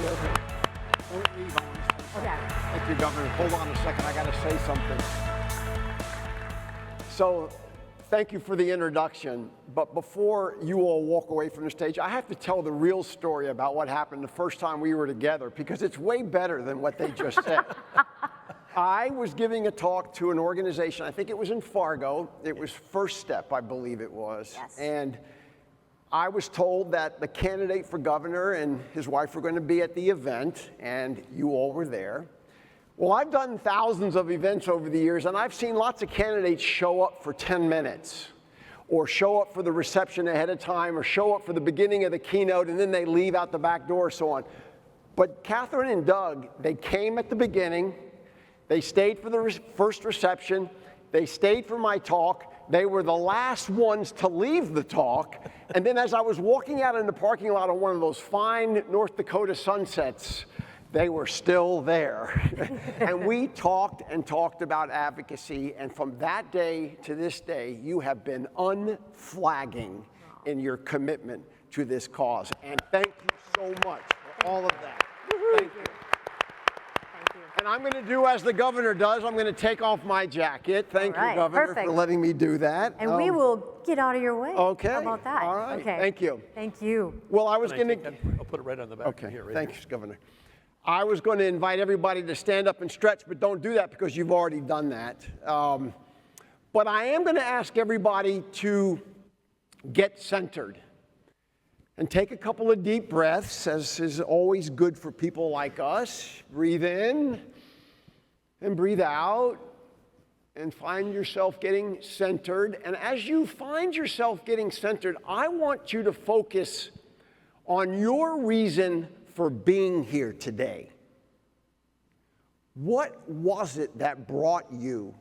Don't leave, I want to say something. Okay. Thank you, Governor. Hold on a second, I got to say something. So, thank you for the introduction, but before you all walk away from the stage, I have to tell the real story about what happened the first time we were together, because it's way better than what they just said. I was giving a talk to an organization, I think it was in Fargo. It was First Step, I believe it was. Yes. And I was told that the candidate for governor and his wife were going to be at the event, and you all were there. Well, I've done thousands of events over the years, and I've seen lots of candidates show up for 10 minutes, or show up for the reception ahead of time, or show up for the beginning of the keynote, and then they leave out the back door, so on. But Catherine and Doug, they came at the beginning, they stayed for the first reception, they stayed for my talk, they were the last ones to leave the talk, and then as I was walking out in the parking lot on one of those fine North Dakota sunsets, they were still there. And we talked and talked about advocacy, and from that day to this day, you have been unflagging in your commitment to this cause. And thank you so much for all of that. Thank you. And I'm going to do as the governor does. I'm going to take off my jacket. Thank you, Governor, perfect. for letting me do that. And we will get out of your way. Okay. How about that? All right. Okay. Thank you. Thank you. Well, I was going to... I'll put it right on the back. Okay, Here, right thanks, Governor. I was going to invite everybody to stand up and stretch, but don't do that because you've already done that. But I am going to ask everybody to get centered and take a couple of deep breaths, as is always good for people like us. Breathe in and breathe out and find yourself getting centered. And as you find yourself getting centered, I want you to focus on your reason for being here today. What was it that brought you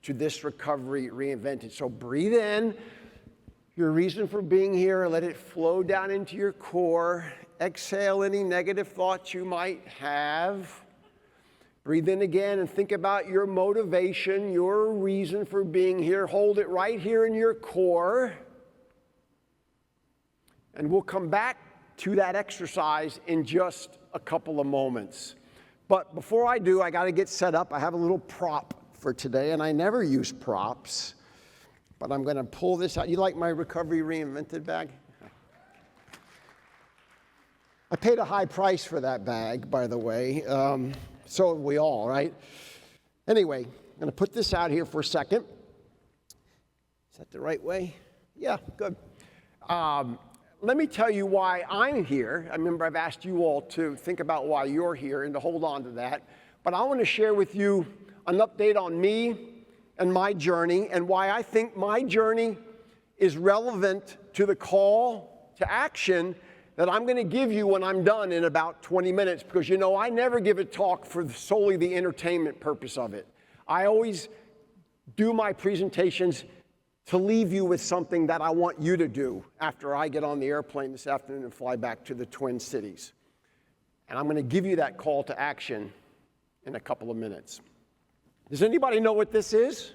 to this Recovery Reinvented? So breathe in, your reason for being here, let it flow down into your core. Exhale any negative thoughts you might have. Breathe in again and think about your motivation, your reason for being here. Hold it right here in your core. And we'll come back to that exercise in just a couple of moments. But before I do, I got to get set up. I have a little prop for today, and I never use props, but I'm going to pull this out. You like my Recovery Reinvented bag? I paid a high price for that bag, by the way. So have we all, right? Anyway, I'm going to put this out here for a second. Is that the right way? Yeah, good. Let me tell you why I'm here. I remember I've asked you all to think about why you're here and to hold on to that. But I want to share with you an update on me and my journey and why I think my journey is relevant to the call to action that I'm going to give you when I'm done in about 20 minutes. Because, you know, I never give a talk for solely the entertainment purpose of it. I always do my presentations to leave you with something that I want you to do after I get on the airplane this afternoon and fly back to the Twin Cities. And I'm going to give you that call to action in a couple of minutes. Does anybody know what this is?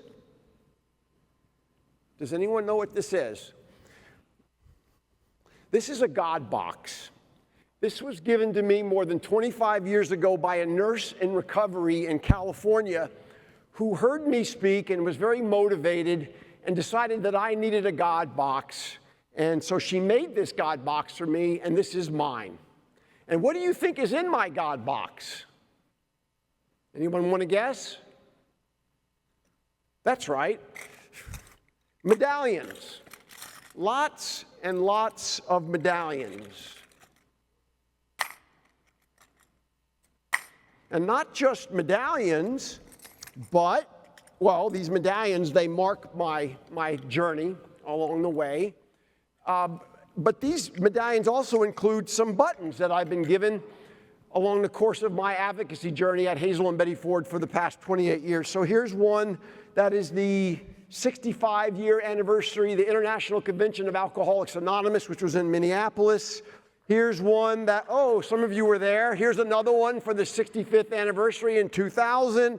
Does anyone know what this is? This is a God box. This was given to me more than 25 years ago by a nurse in recovery in California who heard me speak and was very motivated and decided that I needed a God box. And so she made this God box for me, and this is mine. And what do you think is in my God box? Anyone want to guess? That's right. Medallions. Lots and lots of medallions. And not just medallions, but well, these medallions, they mark my journey along the way. But these medallions also include some buttons that I've been given along the course of my advocacy journey at Hazelden Betty Ford for the past 28 years. So here's one that is the 65-year anniversary, the International Convention of Alcoholics Anonymous, which was in Minneapolis. Here's one that, oh, some of you were there. Here's another one for the 65th anniversary in 2000.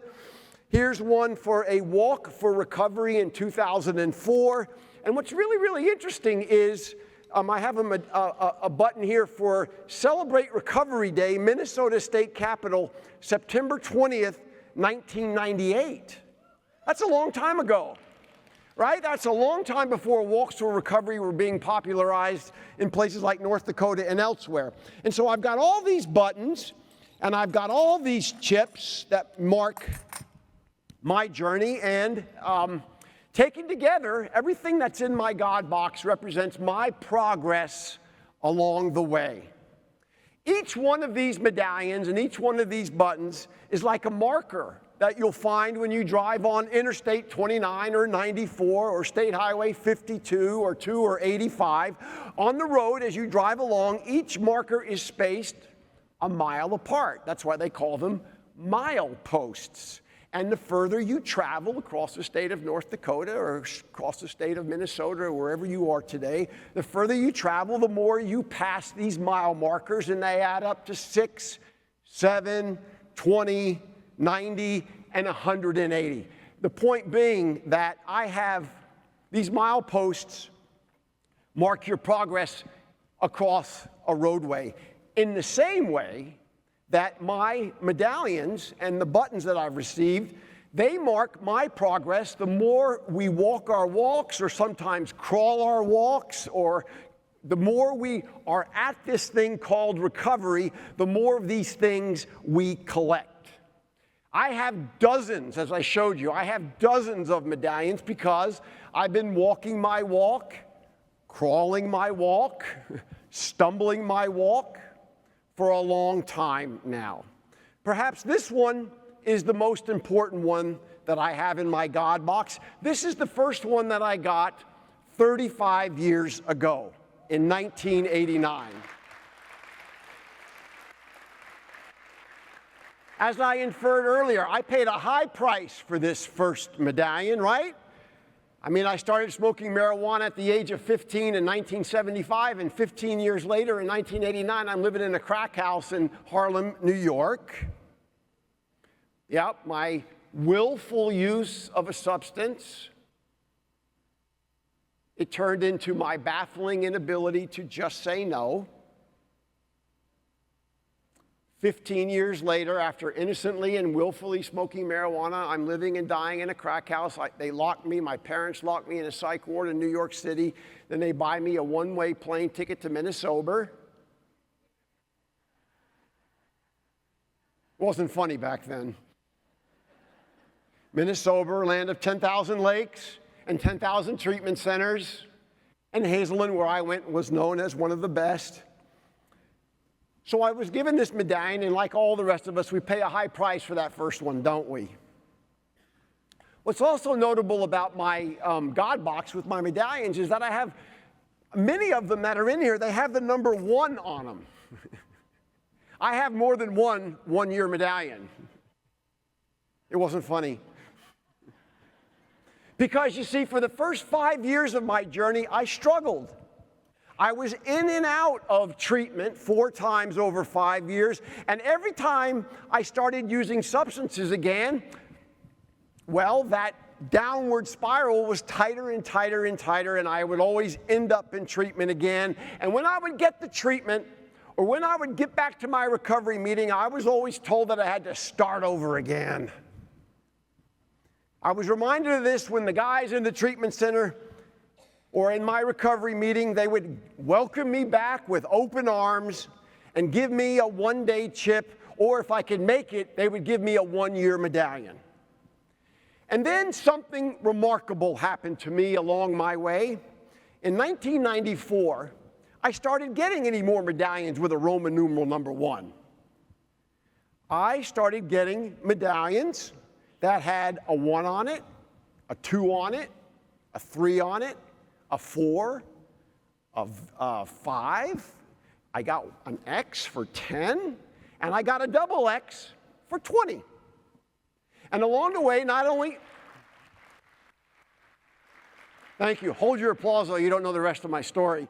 Here's one for a walk for recovery in 2004. And what's really, really interesting is I have a button here for Celebrate Recovery Day, Minnesota State Capitol, September 20th, 1998. That's a long time ago, right? That's a long time before walks to recovery were being popularized in places like North Dakota and elsewhere. And so I've got all these buttons, and I've got all these chips that mark my journey, and taken together, everything that's in my God box represents my progress along the way. Each one of these medallions and each one of these buttons is like a marker that you'll find when you drive on Interstate 29 or 94 or State Highway 52 or 2 or 85. On the road, as you drive along, each marker is spaced a mile apart. That's why they call them mileposts. And the further you travel across the state of North Dakota or across the state of Minnesota or wherever you are today, the further you travel, the more you pass these mile markers, and they add up to 6, 7, 20, 90, and 180. The point being that I have these mileposts mark your progress across a roadway. In the same way that my medallions and the buttons that I've received, they mark my progress. The more we walk our walks or sometimes crawl our walks, or the more we are at this thing called recovery, the more of these things we collect. I have dozens, as I showed you, I have dozens of medallions because I've been walking my walk, crawling my walk, stumbling my walk for a long time now. Perhaps this one is the most important one that I have in my God box. This is the first one that I got 35 years ago in 1989. As I inferred earlier, I paid a high price for this first medallion, right? I mean, I started smoking marijuana at the age of 15 in 1975, and 15 years later, in 1989, I'm living in a crack house in Harlem, New York. Yep, my willful use of a substance, it turned into my baffling inability to just say no. 15 years later, after innocently and willfully smoking marijuana, I'm living and dying in a crack house. They locked me, my parents locked me in a psych ward in New York City. Then they buy me a one-way plane ticket to Minnesota. It wasn't funny back then. Minnesota, land of 10,000 lakes and 10,000 treatment centers. And Hazelden, where I went, was known as one of the best. So I was given this medallion, and like all the rest of us, we pay a high price for that first one, don't we? What's also notable about my God box with my medallions is that I have many of them that are in here, they have the number 1 on them. I have more than one one-year medallion. It wasn't funny. Because you see, for the first 5 years of my journey, I struggled. I was in and out of treatment 4 times over 5 years, and every time I started using substances again, well, that downward spiral was tighter and tighter and tighter, and I would always end up in treatment again. And when I would get the treatment, or when I would get back to my recovery meeting, I was always told that I had to start over again. I was reminded of this when the guys in the treatment center or in my recovery meeting, they would welcome me back with open arms and give me a one-day chip, or if I could make it, they would give me a one-year medallion. And then something remarkable happened to me along my way. In 1994, I started getting any more medallions with a Roman numeral number 1. I started getting medallions that had a 1 on it, a 2 on it, a 3 on it, a 4, a 5, I got an X for 10, and I got a double X for 20. And along the way, not only, thank you, hold your applause though, you don't know the rest of my story.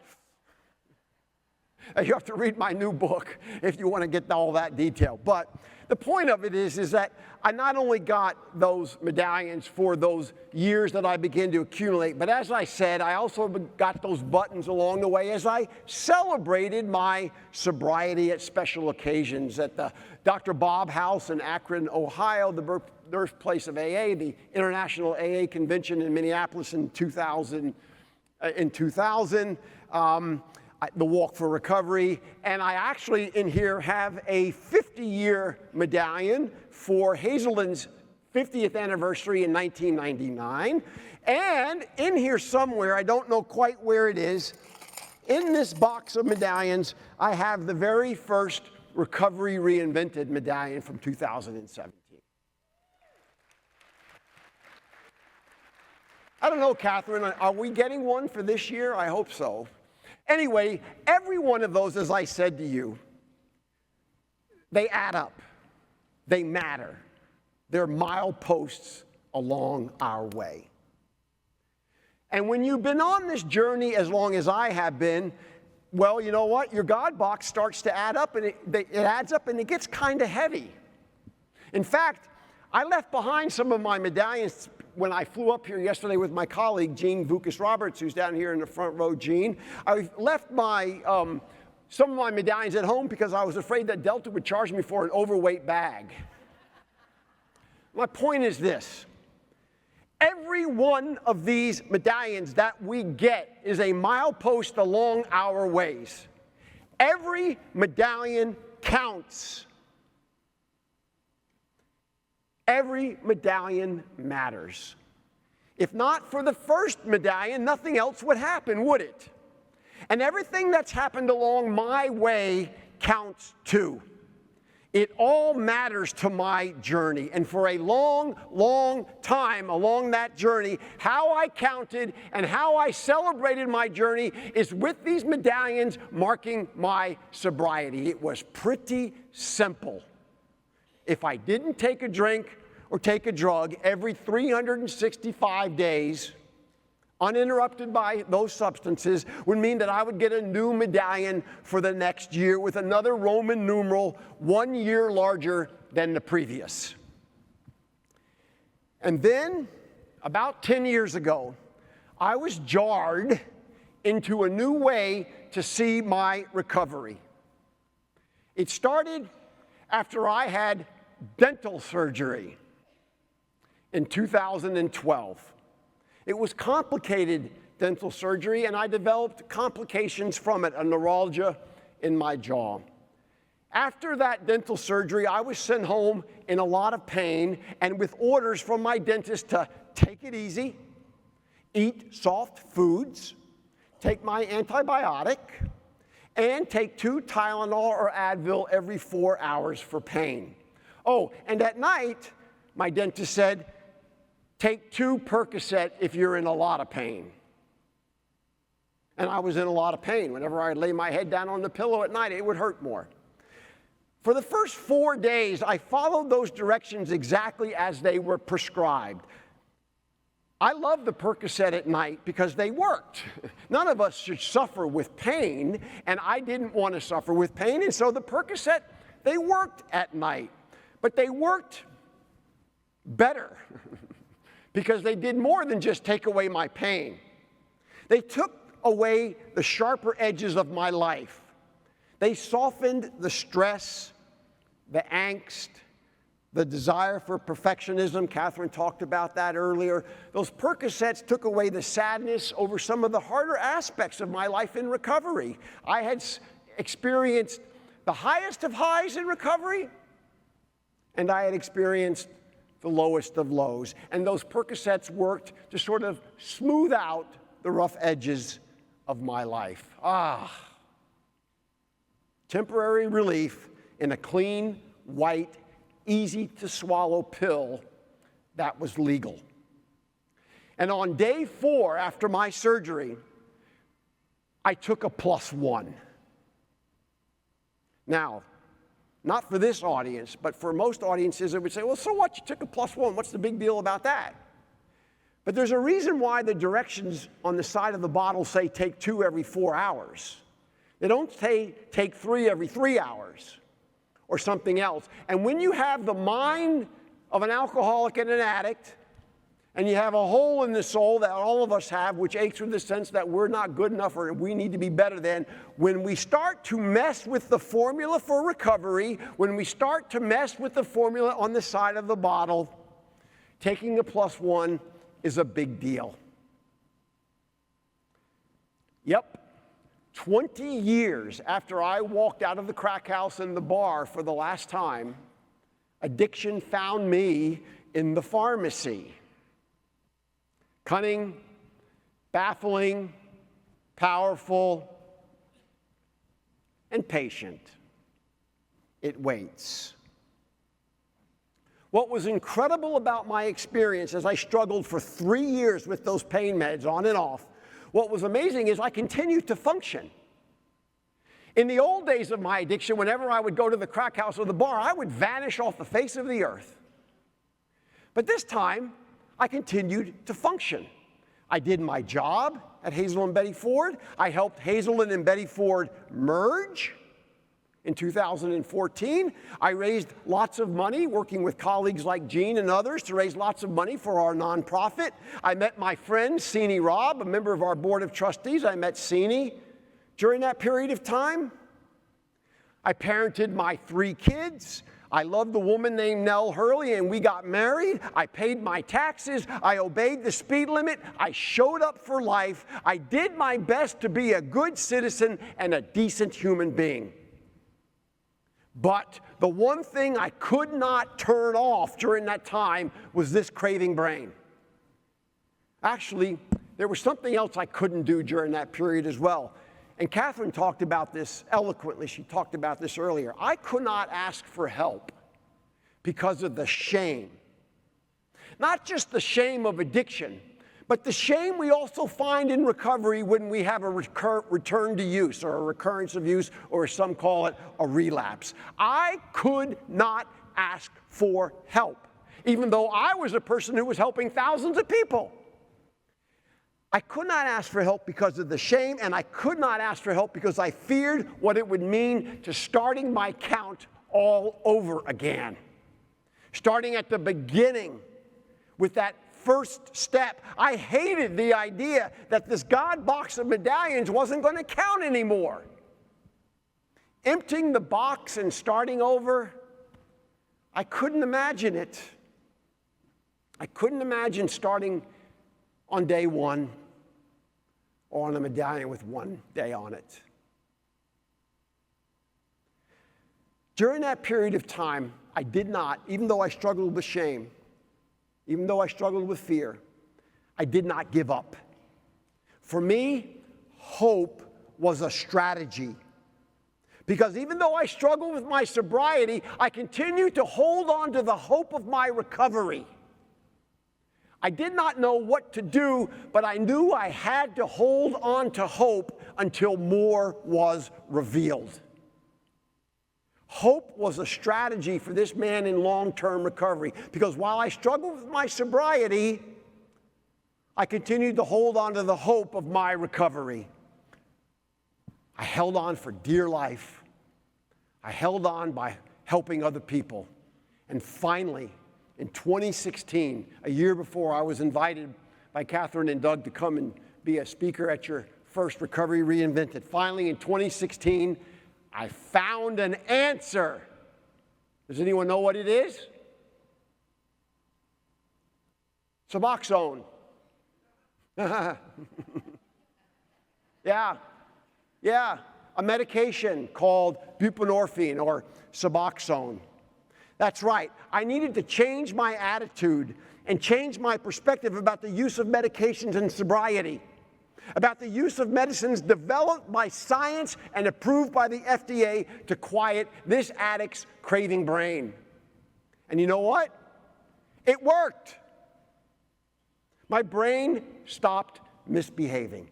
You have to read my new book if you want to get all that detail. But the point of it is that I not only got those medallions for those years that I began to accumulate, but as I said, I also got those buttons along the way as I celebrated my sobriety at special occasions at the Dr. Bob House in Akron, Ohio, the birthplace of AA, the International AA Convention in Minneapolis in 2000. The Walk for Recovery, and I actually in here have a 50-year medallion for Hazelden's 50th anniversary in 1999. And in here somewhere, I don't know quite where it is, in this box of medallions, I have the very first Recovery Reinvented medallion from 2017. I don't know, Catherine, are we getting one for this year? I hope so. Anyway, every one of those, as I said to you, they add up. They matter. They're mileposts along our way. And when you've been on this journey as long as I have been, well, you know what? Your God box starts to add up, and it adds up, and it gets kind of heavy. In fact, I left behind some of my medallions when I flew up here yesterday with my colleague, Gene Vukas-Roberts, who's down here in the front row, Gene. I left my, some of my medallions at home because I was afraid that Delta would charge me for an overweight bag. My point is this. Every one of these medallions that we get is a milepost along our ways. Every medallion counts. Every medallion matters. If not for the first medallion, nothing else would happen, would it? And everything that's happened along my way counts too. It all matters to my journey. And for a long, long time along that journey, how I counted and how I celebrated my journey is with these medallions marking my sobriety. It was pretty simple. If I didn't take a drink or take a drug every 365 days, uninterrupted by those substances, would mean that I would get a new medallion for the next year with another Roman numeral 1 year larger than the previous. And then, about 10 years ago, I was jarred into a new way to see my recovery. It started after I had dental surgery in 2012. It was complicated dental surgery, and I developed complications from it, a neuralgia in my jaw. After that dental surgery, I was sent home in a lot of pain and with orders from my dentist to take it easy, eat soft foods, take my antibiotic, and take 2 Tylenol or Advil every 4 hours for pain. Oh, and at night, my dentist said, take 2 Percocet if you're in a lot of pain. And I was in a lot of pain. Whenever I lay my head down on the pillow at night, it would hurt more. For the first 4 days, I followed those directions exactly as they were prescribed. I loved the Percocet at night because they worked. None of us should suffer with pain, and I didn't want to suffer with pain, and so the Percocet, they worked at night. But they worked better because they did more than just take away my pain. They took away the sharper edges of my life. They softened the stress, the angst, the desire for perfectionism. Catherine talked about that earlier. Those Percocets took away the sadness over some of the harder aspects of my life in recovery. I had experienced the highest of highs in recovery, and I had experienced the lowest of lows. And those Percocets worked to sort of smooth out the rough edges of my life. Temporary relief in a clean, white, easy-to-swallow pill that was legal. And on day 4 after my surgery, I took a +1. Now, not for this audience, but for most audiences, it would say, well, so what? You took a +1. What's the big deal about that? But there's a reason why the directions on the side of the bottle say take 2 every 4 hours. They don't take 3 every 3 hours or something else. And when you have the mind of an alcoholic and an addict, and you have a hole in the soul that all of us have, which aches with the sense that we're not good enough or we need to be better than, when we start to mess with the formula for recovery, when we start to mess with the formula on the side of the bottle, taking a +1 is a big deal. Yep. 20 years after I walked out of the crack house and the bar for the last time, addiction found me in the pharmacy. Cunning, baffling, powerful, and patient. It waits. What was incredible about my experience as I struggled for 3 years with those pain meds on and off, what was amazing is I continued to function. In the old days of my addiction, whenever I would go to the crack house or the bar, I would vanish off the face of the earth. But this time, I continued to function. I did my job at Hazelden Betty Ford. I helped Hazelden and Betty Ford merge in 2014. I raised lots of money working with colleagues like Gene and others to raise lots of money for our nonprofit. I met my friend, Seanie Robb, a member of our board of trustees. I met Seanie during that period of time. I parented my 3 kids. I loved a woman named Nell Hurley, and we got married. I paid my taxes. I obeyed the speed limit. I showed up for life. I did my best to be a good citizen and a decent human being. But the one thing I could not turn off during that time was this craving brain. Actually, there was something else I couldn't do during that period as well. And Catherine talked about this eloquently. She talked about this earlier. I could not ask for help because of the shame. Not just the shame of addiction, but the shame we also find in recovery when we have a return to use or a recurrence of use, or as some call it, a relapse. I could not ask for help, even though I was a person who was helping thousands of people. I could not ask for help because of the shame, and I could not ask for help because I feared what it would mean to starting my count all over again. Starting at the beginning with that first step. I hated the idea that this God box of medallions wasn't going to count anymore. Emptying the box and starting over, I couldn't imagine it. I couldn't imagine starting on day 1 or on a medallion with 1 day on it. During that period of time, I did not, even though I struggled with shame, even though I struggled with fear, I did not give up. For me, hope was a strategy. Because even though I struggled with my sobriety, I continued to hold on to the hope of my recovery. I did not know what to do, but I knew I had to hold on to hope until more was revealed. Hope was a strategy for this man in long-term recovery, because while I struggled with my sobriety, I continued to hold on to the hope of my recovery. I held on for dear life. I held on by helping other people. And finally, in 2016, a year before I was invited by Catherine and Doug to come and be a speaker at your first Recovery Reinvented. Finally, in 2016, I found an answer. Does anyone know what it is? Suboxone. Yeah, a medication called buprenorphine or Suboxone. That's right. I needed to change my attitude and change my perspective about the use of medications in sobriety, about the use of medicines developed by science and approved by the FDA to quiet this addict's craving brain. And you know what? It worked. My brain stopped misbehaving.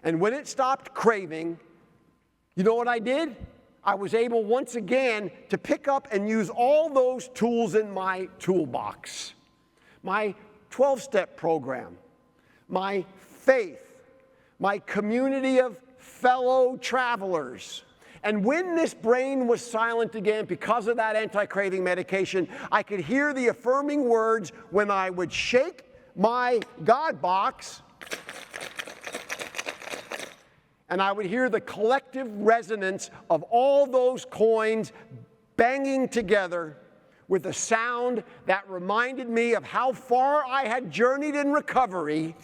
And when it stopped craving, you know what I did? I was able once again to pick up and use all those tools in my toolbox. My 12-step program, my faith, my community of fellow travelers. And when this brain was silent again because of that anti-craving medication, I could hear the affirming words when I would shake my God box, and I would hear the collective resonance of all those coins banging together with a sound that reminded me of how far I had journeyed in recovery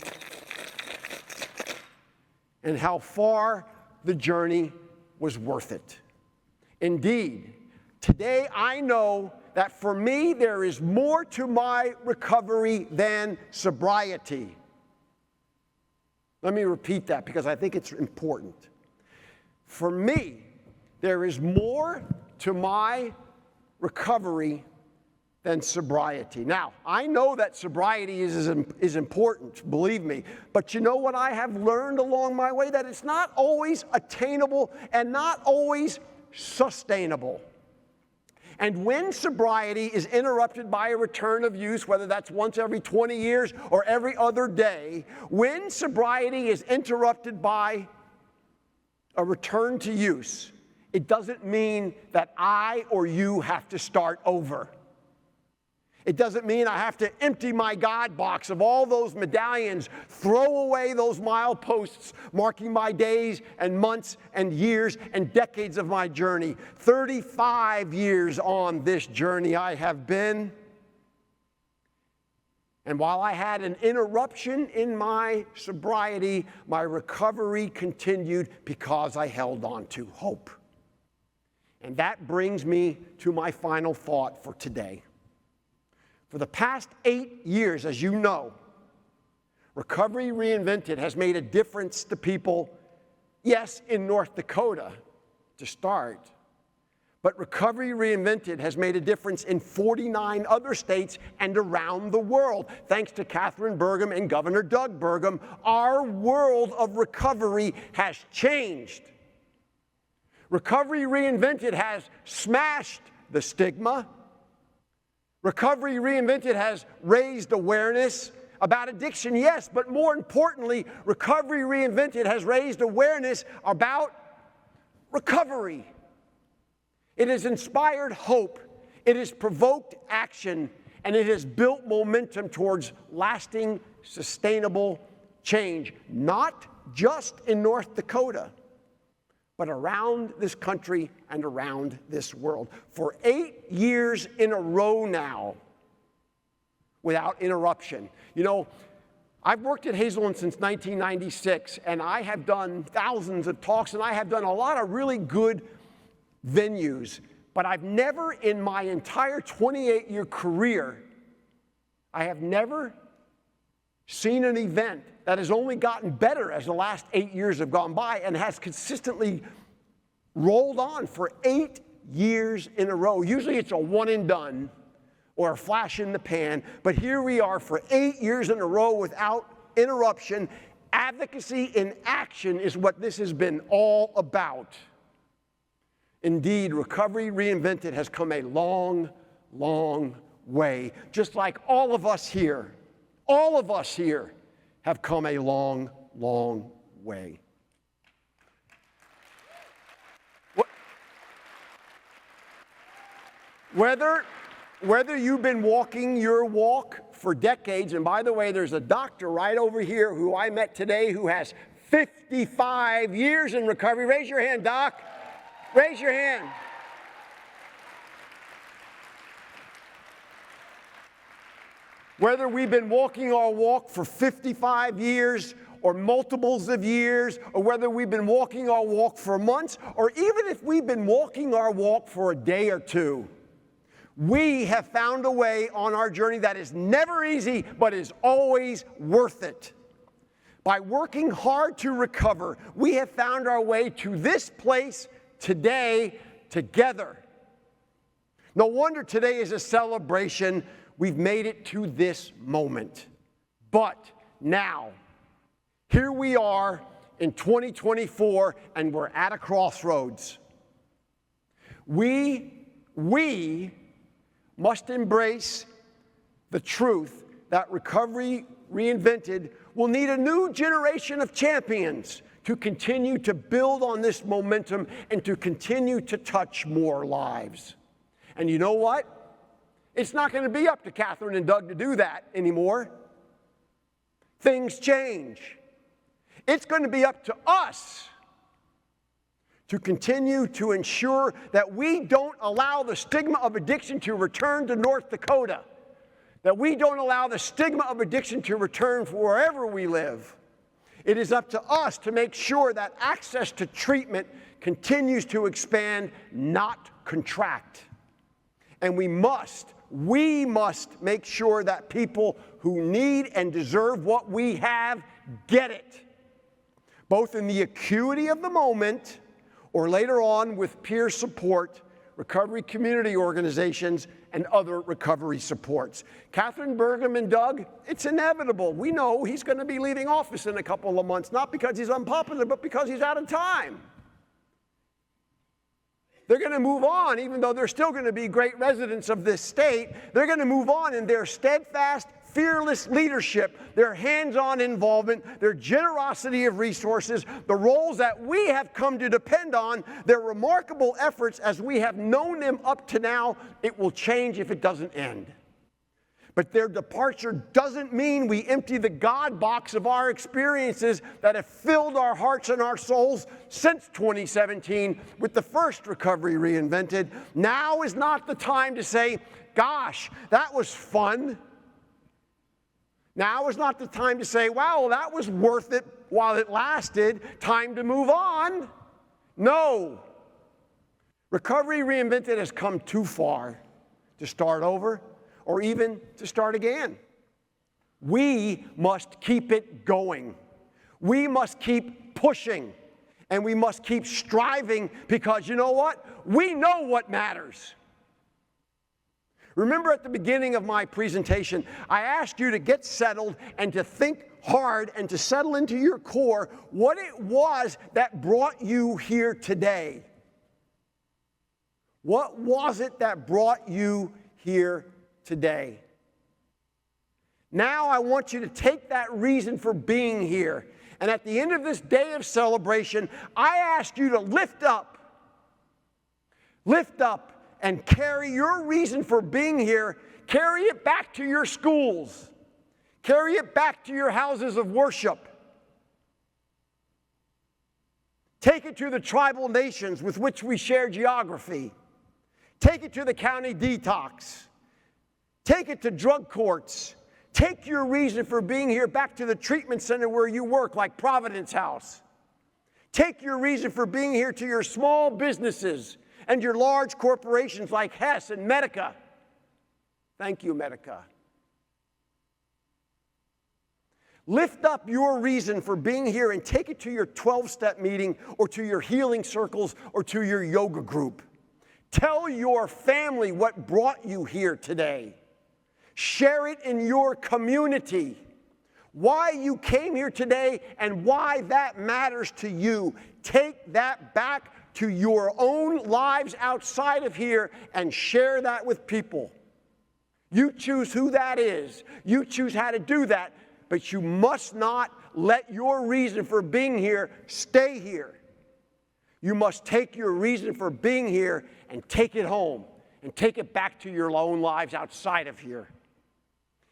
and how far the journey was worth it. Indeed, today I know that for me there is more to my recovery than sobriety. Let me repeat that because I think it's important. For me, there is more to my recovery than sobriety. Now, I know that sobriety is important, believe me, but you know what I have learned along my way? That it's not always attainable and not always sustainable. And when sobriety is interrupted by a return of use, whether that's once every 20 years or every other day, when sobriety is interrupted by a return to use, it doesn't mean that I or you have to start over. It doesn't mean I have to empty my God box of all those medallions, throw away those mileposts marking my days and months and years and decades of my journey. 35 years on this journey I have been. And while I had an interruption in my sobriety, my recovery continued because I held on to hope. And that brings me to my final thought for today. For the past 8 years, as you know, Recovery Reinvented has made a difference to people, yes, in North Dakota to start, but Recovery Reinvented has made a difference in 49 other states and around the world. Thanks to Catherine Burgum and Governor Doug Burgum, our world of recovery has changed. Recovery Reinvented has smashed the stigma. Recovery Reinvented has raised awareness about addiction, yes, but more importantly, Recovery Reinvented has raised awareness about recovery. It has inspired hope, it has provoked action, and it has built momentum towards lasting, sustainable change, not just in North Dakota, but around this country and around this world. For 8 years in a row now, without interruption. You know, I've worked at Hazelden since 1996, and I have done thousands of talks, and I have done a lot of really good venues, but I've never in my entire 28-year career, I have never seen an event that has only gotten better as the last 8 years have gone by and has consistently rolled on for 8 years in a row. Usually it's a one and done or a flash in the pan, but here we are for 8 years in a row without interruption. Advocacy in action is what this has been all about. Indeed, Recovery Reinvented has come a long, long way, just like all of us here have come a long, long way. Whether you've been walking your walk for decades, and by the way, there's a doctor right over here who I met today who has 55 years in recovery. Raise your hand, Doc. Raise your hand. Whether we've been walking our walk for 55 years or multiples of years, or whether we've been walking our walk for months, or even if we've been walking our walk for a day or two, we have found a way on our journey that is never easy, but is always worth it. By working hard to recover, we have found our way to this place today together. No wonder today is a celebration. We've made it to this moment. But now, here we are in 2024, and we're at a crossroads. We must embrace the truth that Recovery Reinvented will need a new generation of champions to continue to build on this momentum and to continue to touch more lives. And you know what? It's not going to be up to Catherine and Doug to do that anymore. Things change. It's going to be up to us to continue to ensure that we don't allow the stigma of addiction to return to North Dakota, that we don't allow the stigma of addiction to return for wherever we live. It is up to us to make sure that access to treatment continues to expand, not contract. And we must make sure that people who need and deserve what we have get it, both in the acuity of the moment or later on with peer support, recovery community organizations, and other recovery supports. Catherine, Burgum, and Doug, it's inevitable. We know he's going to be leaving office in a couple of months, not because he's unpopular, but because he's out of time. They're going to move on, even though they're still going to be great residents of this state. They're going to move on in their steadfast, fearless leadership, their hands-on involvement, their generosity of resources, the roles that we have come to depend on, their remarkable efforts as we have known them up to now. It will change if it doesn't end. But their departure doesn't mean we empty the God box of our experiences that have filled our hearts and our souls since 2017 with the first Recovery Reinvented. Now is not the time to say, gosh, that was fun. Now is not the time to say, wow, that was worth it while it lasted. Time to move on. No. Recovery Reinvented has come too far to start over or even to start again. We must keep it going. We must keep pushing. And we must keep striving because you know what? We know what matters. Remember at the beginning of my presentation, I asked you to get settled and to think hard and to settle into your core what it was that brought you here today. What was it that brought you here today? Now I want you to take that reason for being here, and at the end of this day of celebration, I ask you to lift up and carry your reason for being here, carry it back to your schools, carry it back to your houses of worship. Take it to the tribal nations with which we share geography. Take it to the county detox. Take it to drug courts. Take your reason for being here back to the treatment center where you work, like Providence House. Take your reason for being here to your small businesses and your large corporations like Hess and Medica. Thank you, Medica. Lift up your reason for being here and take it to your 12-step meeting or to your healing circles or to your yoga group. Tell your family what brought you here today. Share it in your community. Why you came here today and why that matters to you. Take that back to your own lives outside of here and share that with people. You choose who that is. You choose how to do that, but you must not let your reason for being here stay here. You must take your reason for being here and take it home and take it back to your own lives outside of here.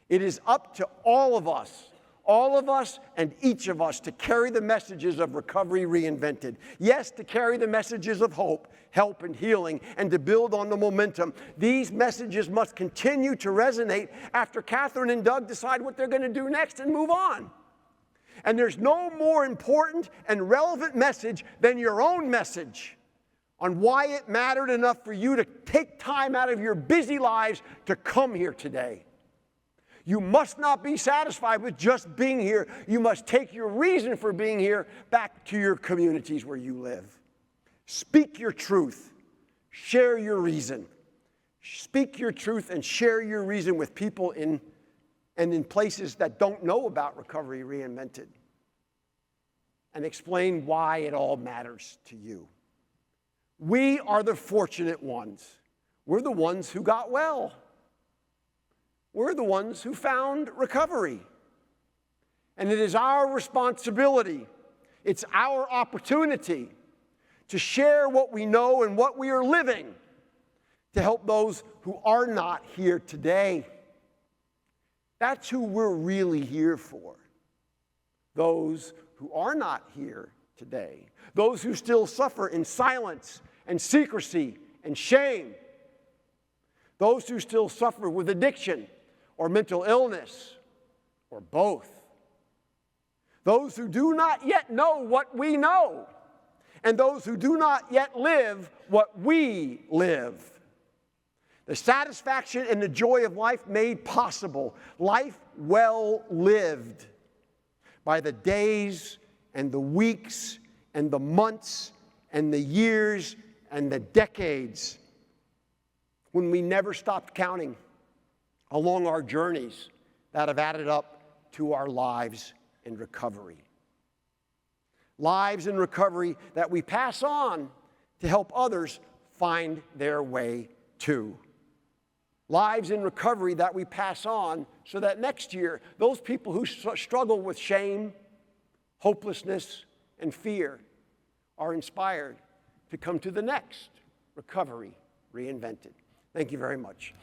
It is up to all of us and each of us to carry the messages of Recovery Reinvented. Yes, to carry the messages of hope, help, and healing, and to build on the momentum. These messages must continue to resonate after Catherine and Doug decide what they're going to do next and move on. And there's no more important and relevant message than your own message on why it mattered enough for you to take time out of your busy lives to come here today. You must not be satisfied with just being here. You must take your reason for being here back to your communities where you live. Speak your truth. Share your reason. Speak your truth and share your reason with people in places that don't know about Recovery Reinvented. And explain why it all matters to you. We are the fortunate ones. We're the ones who got well. We're the ones who found recovery. And it is our responsibility It's our opportunity to share what we know and what we are living to help those who are not here today. That's who we're really here for. Those who are not here today. Those who still suffer in silence and secrecy and shame. Those who still suffer with addiction or mental illness or both. Those who do not yet know what we know. And those who do not yet live what we live. The satisfaction and the joy of life made possible. Life well lived by the days and the weeks and the months and the years and the decades when we never stopped counting along our journeys that have added up to our lives in recovery. Lives in recovery that we pass on to help others find their way too. Lives in recovery that we pass on so that next year, those people who struggle with shame, hopelessness, and fear are inspired to come to the next Recovery Reinvented. Thank you very much.